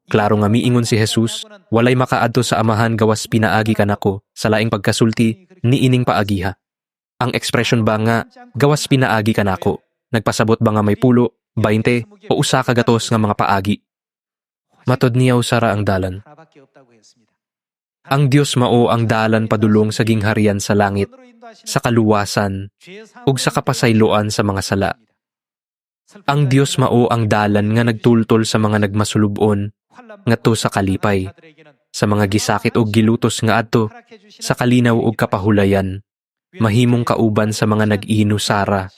Klaro nga miingon si Jesus, walay makaadto sa amahan gawas pinaagi kanako, sa laing pagkasulti, niining paagiha. Ang ekspresyon ba nga, gawas pinaagi kanako, nagpasabot ba nga may pulo, 20, o usa ka gatos nga mga paagi? Matod niyaw sara ang dalan. Ang Dios mao ang dalan padulong sa gingharian sa langit, sa kaluwasan, ug sa kapasayloan sa mga sala. Ang Dios mao ang dalan nga nagtultol sa mga nagmasulubon, ngadto sa kalipay, sa mga gisakit ug gilutos nga adto, sa kalinaw ug kapahulayan, mahimong kauban sa mga nag-ihinusara,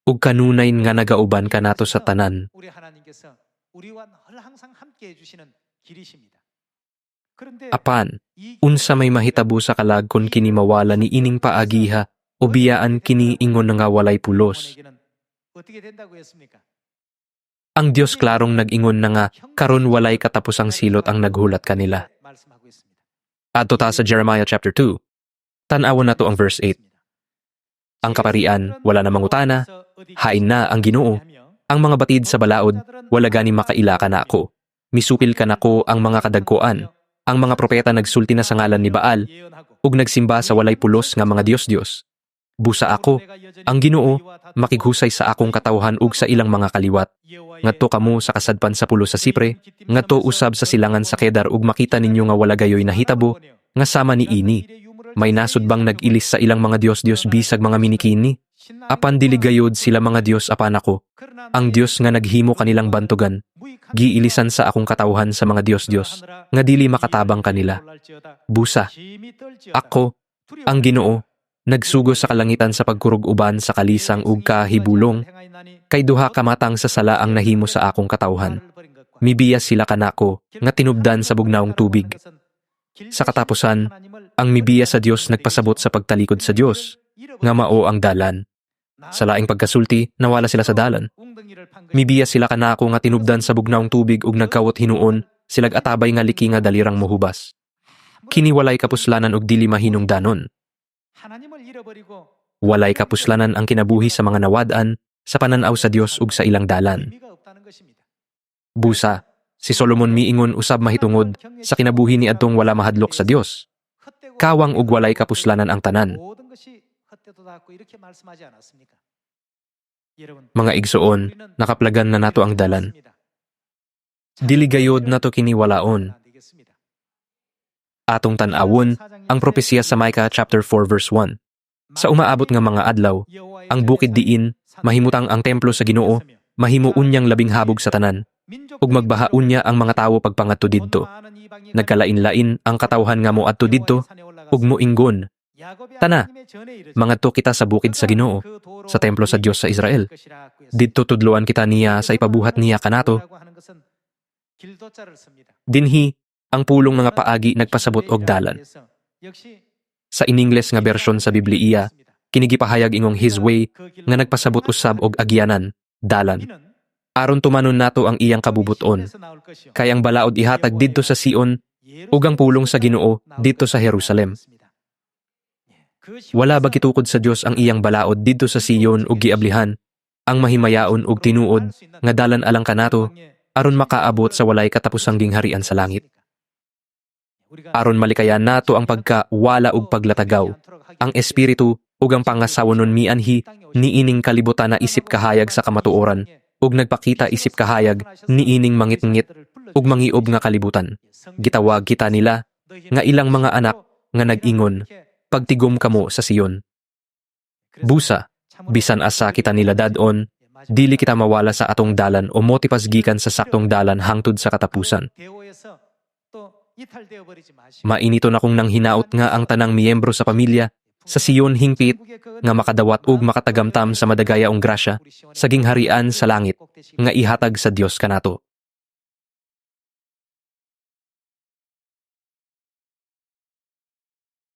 ug kanunay nga nagauban kanato sa tanan. Apan, unsa may mahitabo sa kalag kon kini mawala ni ining paagiha o biyaan kini ingon nga walay pulos. Ang Dios klarong nag-ingon na nga karon walay katapusang silot ang naghulat kanila. Adto ta sa Jeremiah chapter 2. Tan-awon nato ang verse 8. Ang kaparian wala na mangutana, hain na ang Ginoo. Ang mga batid sa balaod wala gani makaila ka na ako. Misupil ka nako ang mga kadagkoan. Ang mga propeta nagsulti na sa ngalan ni Baal ug nagsimba sa walay pulos nga mga Dios-Dios. Busa ako, ang Ginoo, makighusay sa akong katawhan ug sa ilang mga kaliwat. Ngadto kamo sa kasadpan sa pulo sa Sipre, ngadto usab sa silangan sa Kedar ug makita ninyo nga wala gayoy nahitabo, nga sama ni ini. May nasud bang nag-ilis sa ilang mga Dios-Dios bisag mga minikini? Apan dili gayod sila mga Dios apan ako. Ang Dios nga naghimo kanilang bantugan, giilisan sa akong katawhan sa mga Dios-Dios, nga dili makatabang kanila. Busa, ako, ang Ginoo, nagsugo sa kalangitan sa pagkurug-uban sa kalisang ug kahibulong, kay duha ka matang sa sala ang nahimo sa akong katawhan. Mibiyas sila kanako, nga tinubdan sa bugnaong tubig. Sa katapusan, ang mibiyas sa Dios nagpasabot sa pagtalikod sa Dios, nga mao ang dalan. Sa laing pagkasulti, nawala sila sa dalan. Mibiyas sila kanako nga tinubdan sa bugnaong tubig ug nagkawot hinuon, silag atabay nga liki nga dalirang mohubas. Kini walay kapuslanan ug dili mahinungdanon. Walay kapuslanan ang kinabuhi sa mga nawad-an, sa pananaw sa Dios ug sa ilang dalan. Busa, si Solomon miingon usab mahitungod sa kinabuhi ni adtong wala mahadlok sa Dios. Kawang ug walay kapuslanan ang tanan. Mga igsoon, nakaplagan na nato ang dalan. Dili gayod nato kini walaon. Atong tan-awon ang propesya sa Micah chapter 4 verse 1. Sa umaabot nga mga adlaw, ang bukid diin mahimutang ang templo sa Ginoo, mahimuon niyang labing habog sa tanan, ug magbahaon niya ang mga tawo pagpangadto didto. Nagkalain-lain ang katawhan nga moadto didto, ug moinggon, tana, mangadto kita sa bukid sa Ginoo, sa templo sa Dios sa Israel. Didto tudloan kita niya sa ipabuhat niya kanato. Dinhi, ang pulong nga paagi nagpasabot og dalan. Sa in-Ingles nga bersyon sa Biblia, kinigipahayag ingong His way nga nagpasabot usab og agyanan, dalan. Aron tumanon nato ang iyang kabubuton. Kay ang balaod ihatag didto sa Sion ug ang pulong sa Ginoo didto sa Jerusalem. Wala ba gitukod sa Dios ang iyang balaod didto sa Sion ug giablihan, ang mahimayaon ug tinuod nga dalan alang kanato aron makaabot sa walay katapusang gingharian sa langit. Aron malikayan nato ang pagkawala ug paglatagaw, ang espiritu ug ang pangasawonon mianhi niining kalibutan na isip kahayag sa kamatuoran ug nagpakita isip kahayag niining mangitngit ug mangiob nga kalibutan. Gitawag kita nila nga ilang mga anak nga nag-ingon, pagtigom kamo sa Sion. Busa, bisan asa kita nila dadon, dili kita mawala sa atong dalan o motipasgikan sa saktong dalan hangtod sa katapusan. Mainito na kong nang hinaot nga ang tanang miyembro sa pamilya sa Sion hingpit nga makadawat ug makatagamtam sa madagayaong grasya sa gingharian sa langit nga ihatag sa Dios kanato.